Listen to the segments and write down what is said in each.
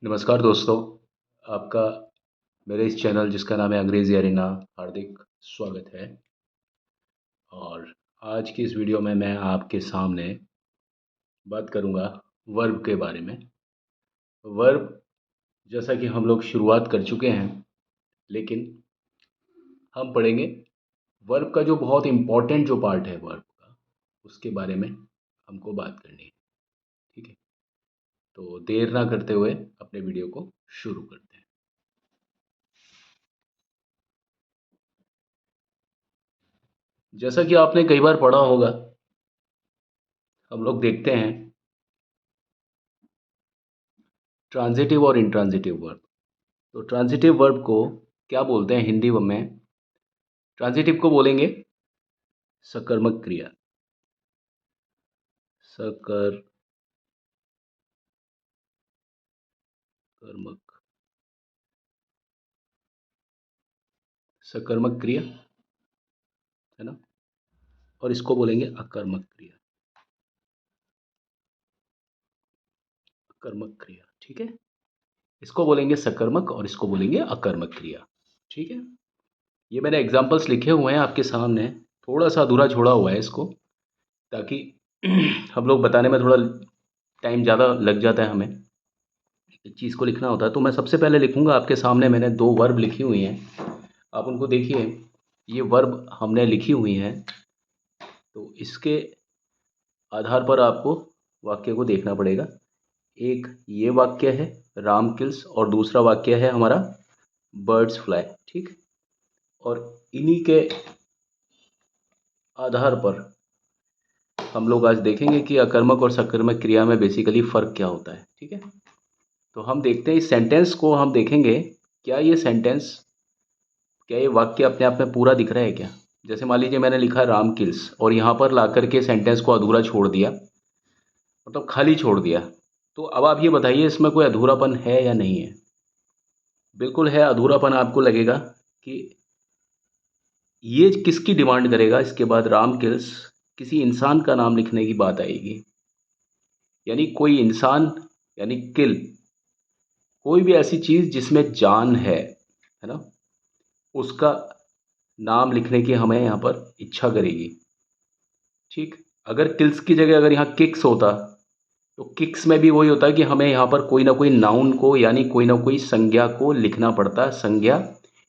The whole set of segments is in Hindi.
नमस्कार दोस्तों, आपका मेरे इस चैनल जिसका नाम है अंग्रेज़ी अरीना हार्दिक स्वागत है। और आज की इस वीडियो में मैं आपके सामने बात करूँगा वर्ब के बारे में। वर्ब जैसा कि हम लोग शुरुआत कर चुके हैं, लेकिन हम पढ़ेंगे वर्ब का जो बहुत इम्पोर्टेंट जो पार्ट है वर्ब का, उसके बारे में हमको बात करनी है। ठीक है, तो देर ना करते हुए अपने वीडियो को शुरू करते हैं। जैसा कि आपने कई बार पढ़ा होगा, हम लोग देखते हैं ट्रांजिटिव और इंट्रांजिटिव वर्ब। तो ट्रांजिटिव वर्ब को क्या बोलते हैं हिंदी में? ट्रांजिटिव को बोलेंगे सकर्मक क्रिया। सकर्मक सकर्मक क्रिया है ना। और इसको बोलेंगे अकर्मक क्रिया। अकर्मक क्रिया, ठीक है। इसको बोलेंगे सकर्मक और इसको बोलेंगे अकर्मक क्रिया। ठीक है, ये मैंने एग्जांपल्स लिखे हुए हैं आपके सामने। थोड़ा सा अधूरा छोड़ा हुआ है इसको, ताकि हम लोग बताने में थोड़ा टाइम ज़्यादा लग जाता है हमें, एक चीज़ को लिखना होता है। तो मैं सबसे पहले लिखूंगा आपके सामने, मैंने दो वर्ब लिखी हुई हैं, आप उनको देखिए। ये वर्ब हमने लिखी हुई हैं, तो इसके आधार पर आपको वाक्य को देखना पड़ेगा। एक ये वाक्य है राम किल्स, और दूसरा वाक्य है हमारा बर्ड्स फ्लाई। ठीक, और इन्हीं के आधार पर हम लोग आज देखेंगे कि अकर्मक और सकर्मक क्रिया में बेसिकली फ़र्क क्या होता है। ठीक है, तो हम देखते हैं इस सेंटेंस को, हम देखेंगे क्या ये सेंटेंस, क्या ये वाक्य अपने आप में पूरा दिख रहा है क्या। जैसे मान लीजिए मैंने लिखा राम किल्स और यहाँ पर ला करके सेंटेंस को अधूरा छोड़ दिया, मतलब खाली छोड़ दिया। तो अब आप ये बताइए इसमें कोई अधूरापन है या नहीं है? बिल्कुल है अधूरापन। आपको लगेगा कि ये किसकी डिमांड करेगा, इसके बाद राम किल्स, किसी इंसान का नाम लिखने की बात आएगी। यानी कोई इंसान, यानी किल, कोई भी ऐसी चीज़ जिसमें जान है ना, उसका नाम लिखने की हमें यहाँ पर इच्छा करेगी। ठीक, अगर किल्स की जगह अगर यहाँ किक्स होता, तो किक्स में भी वही होता है कि हमें यहाँ पर कोई ना कोई नाउन को, यानी कोई ना कोई संज्ञा को लिखना पड़ता, संज्ञा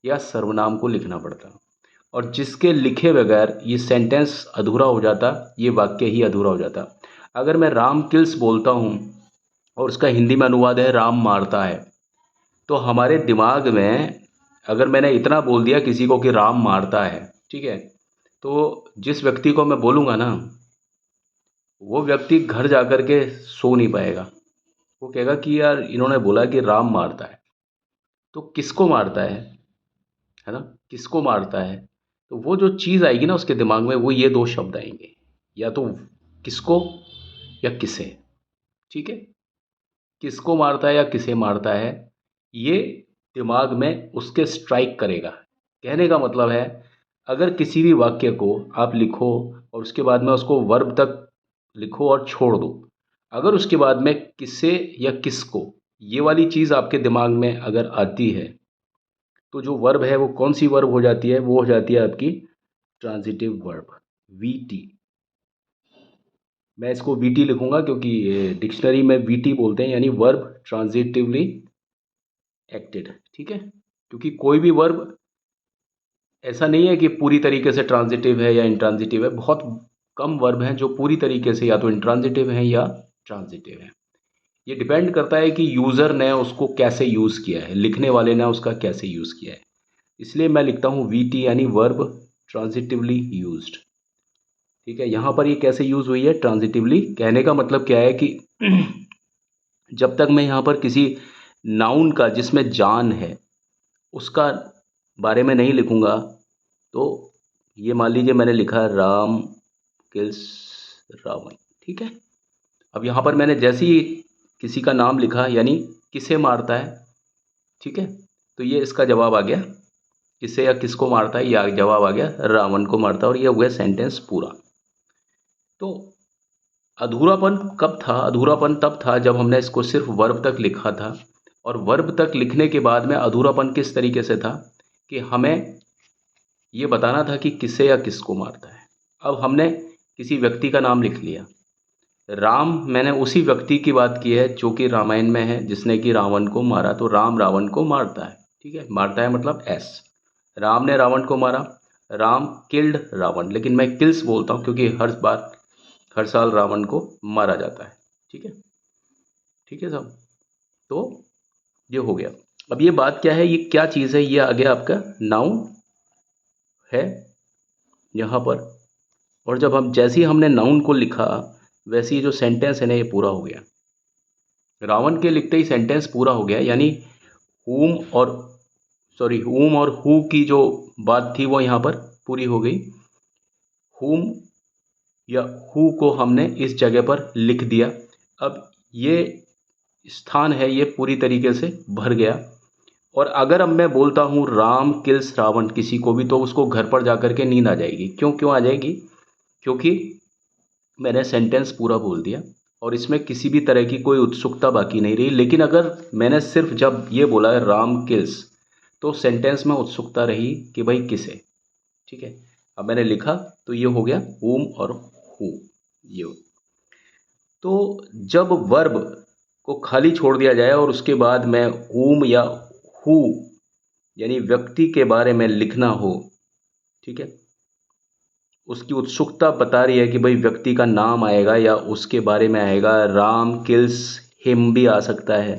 या सर्वनाम को लिखना पड़ता। और जिसके लिखे बगैर ये सेंटेंस अधूरा हो जाता, ये वाक्य ही अधूरा हो जाता। अगर मैं राम किल्स बोलता हूँ और उसका हिंदी में अनुवाद है राम मारता है, तो हमारे दिमाग में अगर मैंने इतना बोल दिया किसी को कि राम मारता है, ठीक है, तो जिस व्यक्ति को मैं बोलूँगा ना, वो व्यक्ति घर जा कर के सो नहीं पाएगा। वो कहेगा कि यार इन्होंने बोला कि राम मारता है, तो किसको मारता है ना, किसको मारता है? तो वो जो चीज़ आएगी ना उसके दिमाग में, वो ये दो शब्द आएंगे, या तो किसको या किसे। ठीक है, किसको मारता है या किसे मारता है, ये दिमाग में उसके स्ट्राइक करेगा। कहने का मतलब है, अगर किसी भी वाक्य को आप लिखो और उसके बाद में उसको वर्ब तक लिखो और छोड़ दो, अगर उसके बाद में किसे या किसको, ये वाली चीज़ आपके दिमाग में अगर आती है, तो जो वर्ब है वो कौन सी वर्ब हो जाती है? वो हो जाती है आपकी ट्रांजिटिव वर्ब, वी टी। मैं इसको वी टी लिखूंगा क्योंकि डिक्शनरी में वी टी बोलते हैं, यानी वर्ब ट्रांजिटिवली एक्टेड। ठीक है, क्योंकि कोई भी वर्ब ऐसा नहीं है कि पूरी तरीके से ट्रांजिटिव है या इंट्रांजिटिव है। बहुत कम वर्ब हैं जो पूरी तरीके से या तो इंट्रांजिटिव हैं या ट्रांजिटिव हैं। ये डिपेंड करता है कि यूज़र ने उसको कैसे यूज़ किया है, लिखने वाले ने उसका कैसे यूज़ किया है। इसलिए मैं लिखता हूँ वी टी, यानी वर्ब ट्रांजिटिवली यूज्ड। ठीक है, यहाँ पर ये कैसे यूज़ हुई है? ट्रांजिटिवली। कहने का मतलब क्या है कि जब तक मैं यहाँ पर किसी नाउन का जिसमें जान है उसका बारे में नहीं लिखूँगा, तो ये मान लीजिए मैंने लिखा राम किल्स रावण। ठीक है, अब यहाँ पर मैंने जैसे ही किसी का नाम लिखा, यानी किसे मारता है, ठीक है, तो ये इसका जवाब आ गया। किसे या किसको मारता है, या जवाब आ गया रावण को मारता है, और ये हुआ सेंटेंस पूरा। तो अधूरापन कब था? अधूरापन तब था जब हमने इसको सिर्फ वर्ब तक लिखा था और वर्ब तक लिखने के बाद में अधूरापन किस तरीके से था कि हमें ये बताना था कि किसे या किसको मारता है। अब हमने किसी व्यक्ति का नाम लिख लिया। राम, मैंने उसी व्यक्ति की बात की है जो कि रामायण में है, जिसने कि रावण को मारा। तो राम रावण को मारता है, ठीक है। मारता है मतलब एस। राम ने रावण को मारा, राम किल्ड रावण, लेकिन मैं किल्स बोलता हूँ क्योंकि हर साल रावण को मारा जाता है, ठीक है। ठीक है साहब, तो ये हो गया। अब ये बात क्या है, ये क्या चीज़ है, ये आ गया आपका नाउन है यहाँ पर। और जब हम जैसे ही हमने नाउन को लिखा, वैसे ही जो सेंटेंस है ना, ये पूरा हो गया। रावण के लिखते ही सेंटेंस पूरा हो गया, यानी हुम और हुम और हु की जो बात थी वो यहाँ पर पूरी हो गई। हुम या हु को हमने इस जगह पर लिख दिया। अब ये स्थान है, ये पूरी तरीके से भर गया। और अगर अब मैं बोलता हूँ राम किल्स रावण किसी को भी, तो उसको घर पर जाकर के नींद आ जाएगी। क्यों आ जाएगी? क्योंकि मैंने सेंटेंस पूरा बोल दिया और इसमें किसी भी तरह की कोई उत्सुकता बाकी नहीं रही। लेकिन अगर मैंने सिर्फ जब ये बोला है राम किल्स, तो सेंटेंस में उत्सुकता रही कि भाई किसे, ठीक है। अब मैंने लिखा तो ये हो गया whom और who, ये तो जब वर्ब को खाली छोड़ दिया जाए और उसके बाद में whom या who यानी व्यक्ति के बारे में लिखना हो, ठीक है, उसकी उत्सुकता बता रही है कि भाई व्यक्ति का नाम आएगा या उसके बारे में आएगा। राम किल्स हिम भी आ सकता है।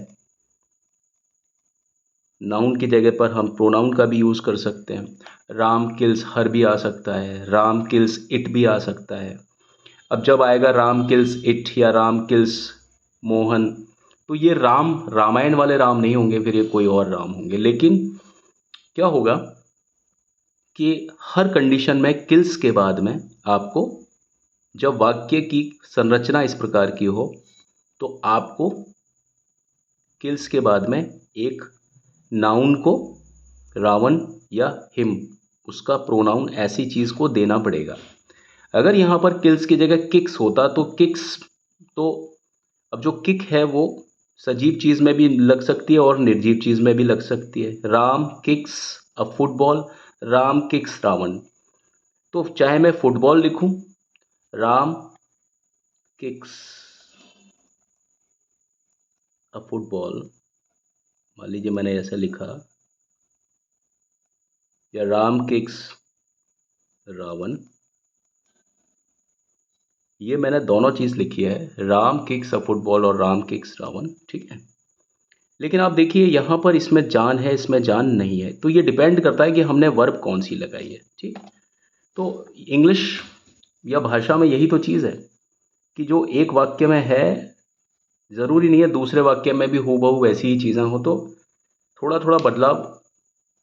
नाउन की जगह पर हम प्रोनाउन का भी यूज़ कर सकते हैं। राम किल्स हर भी आ सकता है, राम किल्स इट भी आ सकता है। अब जब आएगा राम किल्स इट या राम किल्स मोहन, तो ये राम रामायण वाले राम नहीं होंगे, फिर ये कोई और राम होंगे। लेकिन क्या होगा कि हर कंडीशन में किल्स के बाद में आपको, जब वाक्य की संरचना इस प्रकार की हो, तो आपको किल्स के बाद में एक नाउन को, रावण या हिम, उसका प्रोनाउन ऐसी चीज़ को देना पड़ेगा। अगर यहाँ पर किल्स की जगह किक्स होता तो किक्स, तो अब जो किक है वो सजीव चीज़ में भी लग सकती है और निर्जीव चीज़ में भी लग सकती है। Ram kicks a football, Ram kicks Ravan. तो चाहे मैं फुटबॉल लिखूं, राम किक्स अ फुटबॉल, मान लीजिए मैंने ऐसा लिखा, या राम किक्स रावण, ये मैंने दोनों चीज़ लिखी है, राम किक्स अ फुटबॉल और राम किक्स रावण, ठीक है। लेकिन आप देखिए यहाँ पर इसमें जान है, इसमें जान नहीं है, तो ये डिपेंड करता है कि हमने वर्ब कौन सी लगाई है, ठीक। तो इंग्लिश या भाषा में यही तो चीज़ है कि जो एक वाक्य में है, ज़रूरी नहीं है दूसरे वाक्य में भी हूबहू वैसी ही चीज़ें हो। तो थोड़ा थोड़ा बदलाव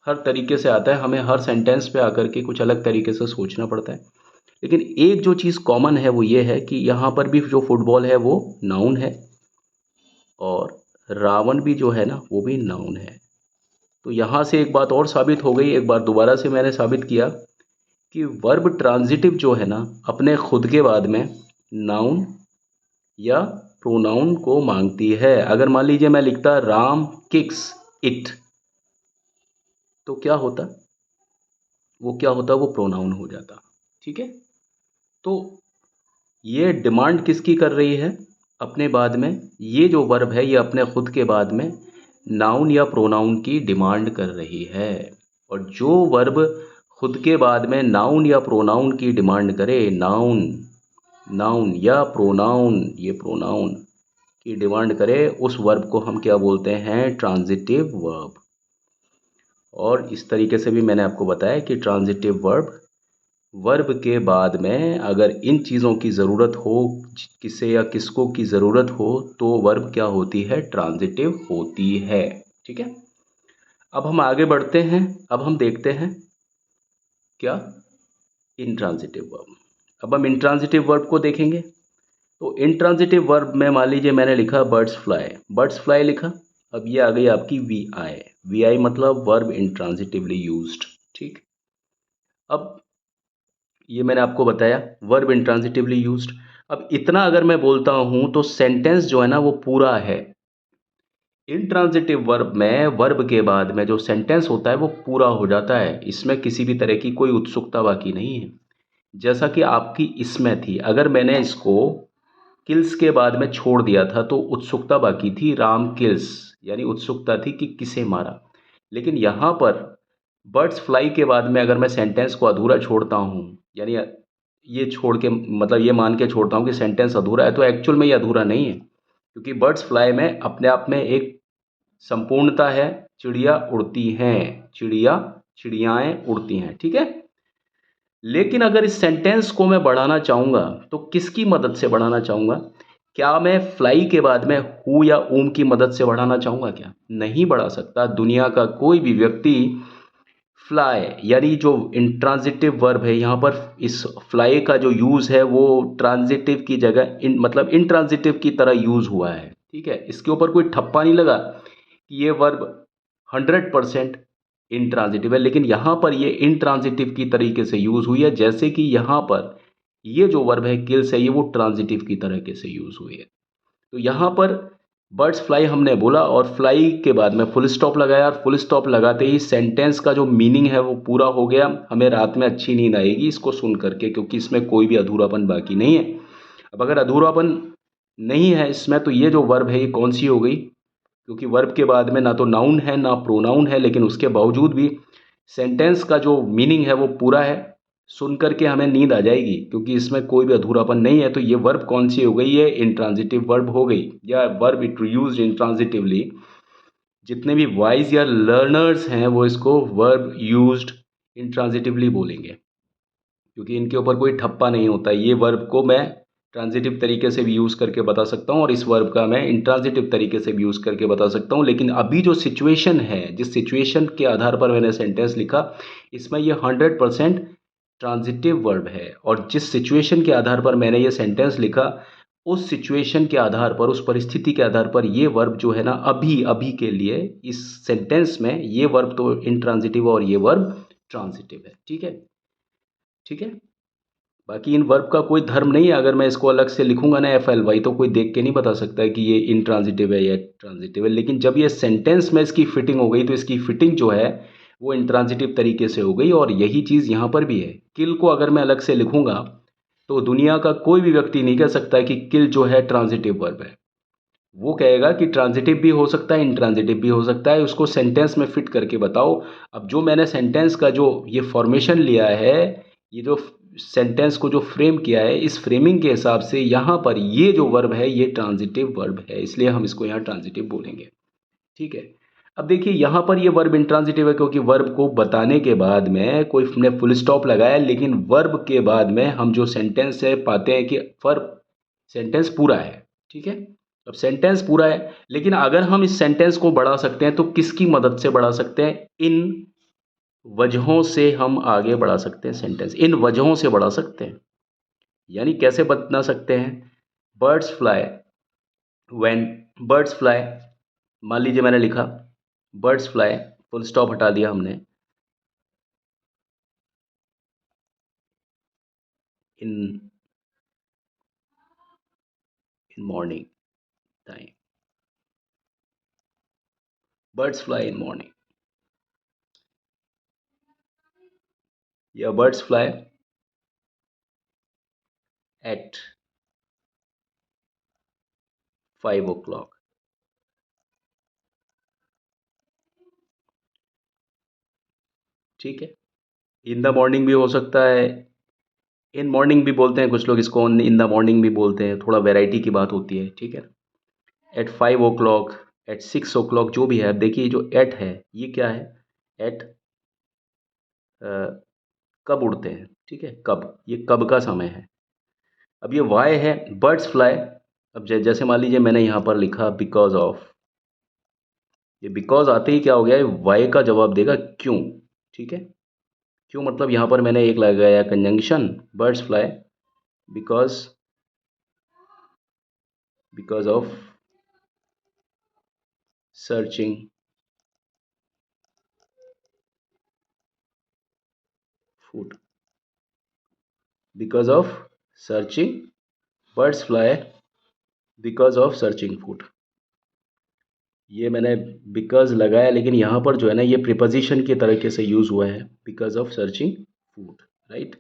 हर तरीके से आता है, हमें हर सेंटेंस पे आकर के कुछ अलग तरीके से सोचना पड़ता है। लेकिन एक जो चीज़ कॉमन है वो ये है कि यहाँ पर भी जो फुटबॉल है वो नाउन है, और रावण भी जो है ना वो भी नाउन है। तो यहाँ से एक बात और साबित हो गई, एक बार दोबारा से मैंने साबित किया कि वर्ब ट्रांजिटिव जो है ना, अपने खुद के बाद में नाउन या प्रोनाउन को मांगती है। अगर मान लीजिए मैं लिखता राम किक्स इट, तो क्या होता, वो प्रोनाउन हो जाता, ठीक है। तो ये डिमांड किसकी कर रही है अपने बाद में, ये जो वर्ब है ये अपने खुद के बाद में नाउन या प्रोनाउन की डिमांड कर रही है। और जो वर्ब खुद के बाद में नाउन या प्रोनाउन की डिमांड करे, नाउन नाउन या प्रोनाउन, ये प्रोनाउन की डिमांड करे, उस वर्ब को हम क्या बोलते हैं, ट्रांजिटिव वर्ब। और इस तरीके से भी मैंने आपको बताया कि ट्रांजिटिव वर्ब के बाद में अगर इन चीज़ों की ज़रूरत हो, किसे या किसको की ज़रूरत हो, तो वर्ब क्या होती है, ट्रांजिटिव होती है, ठीक है। अब हम आगे बढ़ते हैं, अब हम देखते हैं क्या, इंट्रांजिटिव वर्ब। अब हम इंट्रांजिटिव वर्ब को देखेंगे। तो इंट्रांजिटिव वर्ब में मान लीजिए मैंने लिखा बर्ड्स फ्लाई लिखा। अब ये आ गई आपकी वी आई मतलब वर्ब इंट्रांजिटिवली यूज्ड, ठीक। अब ये मैंने आपको बताया वर्ब इंट्रांजिटिवली यूज्ड। अब इतना अगर मैं बोलता हूँ तो सेंटेंस जो है ना वो पूरा है। इंट्रांजिटिव वर्ब में वर्ब के बाद में जो सेंटेंस होता है वो पूरा हो जाता है, इसमें किसी भी तरह की कोई उत्सुकता बाकी नहीं है। जैसा कि आपकी इसमें थी, अगर मैंने इसको किल्स के बाद में छोड़ दिया था तो उत्सुकता बाकी थी, राम किल्स, यानी उत्सुकता थी कि किसे मारा। लेकिन यहाँ पर बर्ड्स फ्लाई के बाद में अगर मैं सेंटेंस को अधूरा छोड़ता हूँ, यानी ये छोड़ के मतलब ये मान के छोड़ता हूँ कि सेंटेंस अधूरा है, तो एक्चुअल में ये अधूरा नहीं है, क्योंकि बर्ड्स फ्लाई में अपने आप में एक संपूर्णता है। चिड़िया उड़ती हैं, चिड़ियाएँ उड़ती हैं, ठीक है। लेकिन अगर इस सेंटेंस को मैं बढ़ाना चाहूँगा तो किसकी मदद से बढ़ाना चाहूँगा? क्या मैं फ्लाई के बाद में हु या ऊम की मदद से बढ़ाना चाहूँगा क्या? नहीं बढ़ा सकता। दुनिया का कोई भी व्यक्ति फ्लाई यानी जो इंट्रांजिटिव वर्ब है, यहाँ पर इस फ्लाई का जो यूज़ है वो ट्रांजिटिव की जगह मतलब इंट्रांजिटिव की तरह यूज़ हुआ है, ठीक है। इसके ऊपर कोई ठप्पा नहीं लगा कि ये वर्ब 100% इंट्रांजिटिव है, लेकिन यहाँ पर ये इंट्रांजिटिव की तरीके से यूज़ हुई है, जैसे कि यहाँ पर ये जो वर्ब है किल्स है, ये वो ट्रांजिटिव की तरीके से यूज़ हुई है। तो यहाँ पर बर्ड्स फ्लाई हमने बोला और फ्लाई के बाद में फुल स्टॉप लगाया, और फुल स्टॉप लगाते ही सेंटेंस का जो मीनिंग है वो पूरा हो गया। हमें रात में अच्छी नींद आएगी इसको सुन करके, क्योंकि इसमें कोई भी अधूरापन बाकी नहीं है। अब अगर अधूरापन नहीं है इसमें, तो ये जो वर्ब है ये कौन सी हो गई? क्योंकि वर्ब के बाद में ना तो नाउन है ना प्रोनाउन है, लेकिन उसके बावजूद भी सेंटेंस का जो मीनिंग है वो पूरा है। सुन कर के हमें नींद आ जाएगी, क्योंकि इसमें कोई भी अधूरापन नहीं है। तो ये वर्ब कौन सी हो गई? ये इंट्रांजिटिव वर्ब हो गई, या वर्ब इट यूज्ड इंट्रांजिटिवली। जितने भी वाइज या लर्नर्स हैं वो इसको वर्ब यूज्ड इंट्रांजिटिवली बोलेंगे, क्योंकि इनके ऊपर कोई ठप्पा नहीं होता। ये वर्ब को मैं ट्रांजिटिव तरीके से भी यूज़ करके बता सकता हूँ और इस वर्ब का मैं इंट्रांजिटिव तरीके से भी यूज़ करके बता सकता हूँ। लेकिन अभी जो सिचुएशन है, जिस सिचुएशन के आधार पर मैंने सेंटेंस लिखा, इसमें ये 100% ट्रांजिटिव वर्ब है। और जिस सिचुएशन के आधार पर मैंने ये सेंटेंस लिखा, उस सिचुएशन के आधार पर, उस परिस्थिति के आधार पर ये वर्ब जो है ना, अभी अभी के लिए इस सेंटेंस में ये वर्ब तो इंट्रांजिटिव और ये वर्ब ट्रांजिटिव है, ठीक है। ठीक है। बाकी इन वर्ब का कोई धर्म नहीं है। अगर मैं इसको अलग से लिखूंगा ना एफ एल वाई, तो कोई देख के नहीं बता सकता है कि ये इंट्रांजिटिव है या ट्रांजिटिव है। लेकिन जब ये सेंटेंस में इसकी फिटिंग हो गई, तो इसकी फिटिंग जो है वो इंट्रांजिटिव तरीके से हो गई। और यही चीज़ यहाँ पर भी है। किल को अगर मैं अलग से लिखूंगा, तो दुनिया का कोई भी व्यक्ति नहीं कह सकता कि किल जो है ट्रांजिटिव वर्ब है। वो कहेगा कि ट्रांजिटिव भी हो सकता है, इंट्रांजिटिव भी हो सकता है, उसको सेंटेंस में फिट करके बताओ। अब जो मैंने सेंटेंस का जो ये फॉर्मेशन लिया है, ये जो सेंटेंस को जो फ्रेम किया है, इस फ्रेमिंग के हिसाब से यहाँ पर ये जो वर्ब है ये ट्रांजिटिव वर्ब है, इसलिए हम इसको यहाँ ट्रांजिटिव बोलेंगे, ठीक है। अब देखिए यहाँ पर ये वर्ब इंट्रांजिटिव है, क्योंकि वर्ब को बताने के बाद में कोई ने फुल स्टॉप लगाया, लेकिन वर्ब के बाद में हम जो सेंटेंस है पाते हैं कि वर्ब सेंटेंस पूरा है, ठीक है। अब सेंटेंस पूरा है, लेकिन अगर हम इस सेंटेंस को बढ़ा सकते हैं तो किसकी मदद से बढ़ा सकते हैं? इन वजहों से हम आगे बढ़ा सकते हैं सेंटेंस, इन वजहों से बढ़ा सकते हैं। यानी कैसे बता सकते हैं? Birds fly, when birds fly, मान लीजिए मैंने लिखा बर्ड्स फ्लाई, फुल स्टॉप हटा दिया हमने, in in morning time, birds fly in morning, या बर्ड्स फ्लाई एट 5 o'clock, ठीक है। इन द मॉर्निंग भी हो सकता है, इन मॉर्निंग भी बोलते हैं कुछ लोग इसको, इन द मॉर्निंग भी बोलते हैं, थोड़ा वैरायटी की बात होती है, ठीक है। एट 5 o'clock, एट 6 o'clock, जो भी है। अब देखिए जो एट है ये क्या है? एट कब उड़ते हैं, ठीक है, कब, ये कब का समय है। अब ये वाई है, बर्ड्स फ्लाई। अब जैसे मान लीजिए मैंने यहाँ पर लिखा बिकॉज ऑफ, ये बिकॉज आते ही क्या हो गया, ये वाई का जवाब देगा क्यों, ठीक है। क्यों मतलब यहाँ पर मैंने एक लगाया conjunction, birds fly because, because of searching food, because of searching, birds fly because of searching food. ये मैंने बिकॉज़ लगाया, लेकिन यहाँ पर जो है ना ये प्रीपोज़िशन के तरीके से यूज़ हुआ है, because of searching food, right?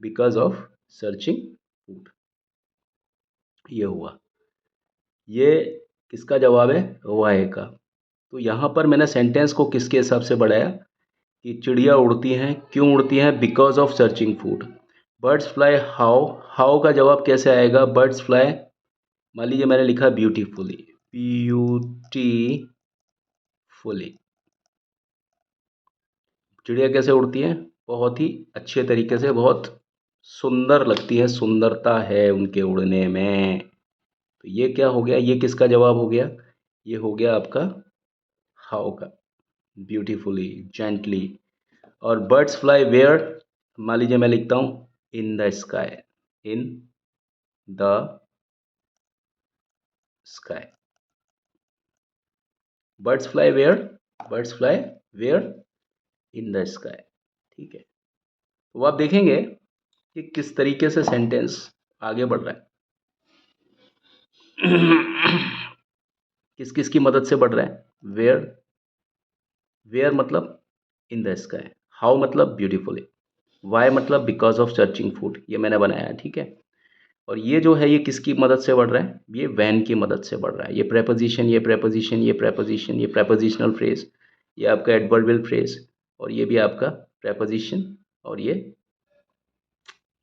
Because of searching food, ये हुआ। ये किसका जवाब है? वाई का। तो यहाँ पर मैंने सेंटेंस को किसके हिसाब से बढ़ाया कि चिड़िया उड़ती हैं, क्यों उड़ती हैं? Because of searching food. Birds fly how, how का जवाब कैसे आएगा? बर्ड्स फ्लाई, मान लीजिए मैंने लिखा ब्यूटीफुली, ब्यूटीफुली। चिड़िया कैसे उड़ती हैं? बहुत ही अच्छे तरीके से, बहुत सुंदर लगती है, सुंदरता है उनके उड़ने में। तो ये क्या हो गया? ये किसका जवाब हो गया? ये हो गया आपका हाउ का, ब्यूटीफुली, जेंटली। और बर्ड्स फ्लाई वेयर, मान लीजिए मैं लिखता हूँ in the sky, in the sky. Birds fly where, birds fly where in the sky, ठीक है। तो आप देखेंगे कि किस तरीके से सेंटेंस आगे बढ़ रहा है। किस किस की मदद से बढ़ रहा है? वेयर, वेयर मतलब इन द स्काई, हाउ मतलब ब्यूटीफुली, वाई मतलब बिकॉज ऑफ सर्चिंग फूड, ये मैंने बनाया है, ठीक है। और ये जो है ये किसकी मदद से बढ़ रहा है? ये वैन की मदद से बढ़ रहा है। ये प्रेपोजिशन, ये प्रेपोजिशन, ये प्रेपोजिशन, ये प्रेपोजिशनल फ्रेज, ये आपका एडवर्बियल फ्रेज, और ये भी आपका प्रेपोजिशन, और ये,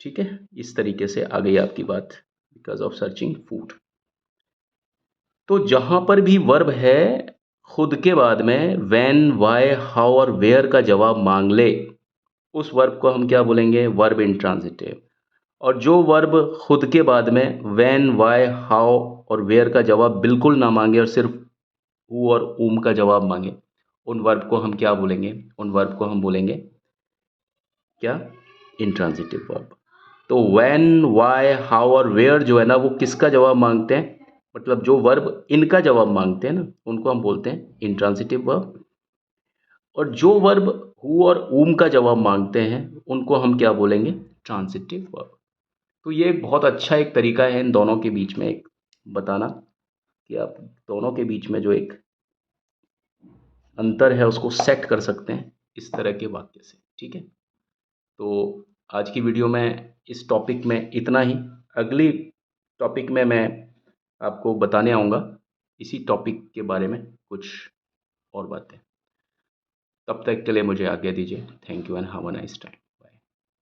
ठीक है। इस तरीके से आ गई आपकी बात, बिकॉज ऑफ सर्चिंग फूड। तो जहां पर भी वर्ब है, खुद के बाद में व्हेन, वाई, हाउ और वेयर का जवाब मांग ले, उस वर्ब को हम क्या बोलेंगे? Verb intransitive. और जो वर्ब खुद के बाद में व्हेन, वाई, हाउ और वेयर का जवाब बिल्कुल ना मांगे और सिर्फ हु और उम का जवाब मांगे, उन वर्ब को हम क्या बोलेंगे? उन वर्ब को हम बोलेंगे क्या? Intransitive verb. तो व्हेन, वाई, हाउ और वेयर जो है ना वो किसका जवाब मांगते हैं? मतलब जो वर्ब इनका जवाब मांगते हैं ना, उनको हम बोलते हैं इंट्रांजिटिव वर्ब। और जो वर्ब हु और उम का जवाब मांगते हैं उनको हम क्या बोलेंगे? Transitive verb. तो ये बहुत अच्छा एक तरीका है इन दोनों के बीच में एक बताना, कि आप दोनों के बीच में जो एक अंतर है उसको सेट कर सकते हैं इस तरह के वाक्य से, ठीक है। तो आज की वीडियो में इस टॉपिक में इतना ही। अगली टॉपिक में मैं आपको बताने आऊँगा इसी टॉपिक के बारे में कुछ और बातें। तब तक के लिए मुझे आज्ञा दीजिए। Thank you and have a nice time.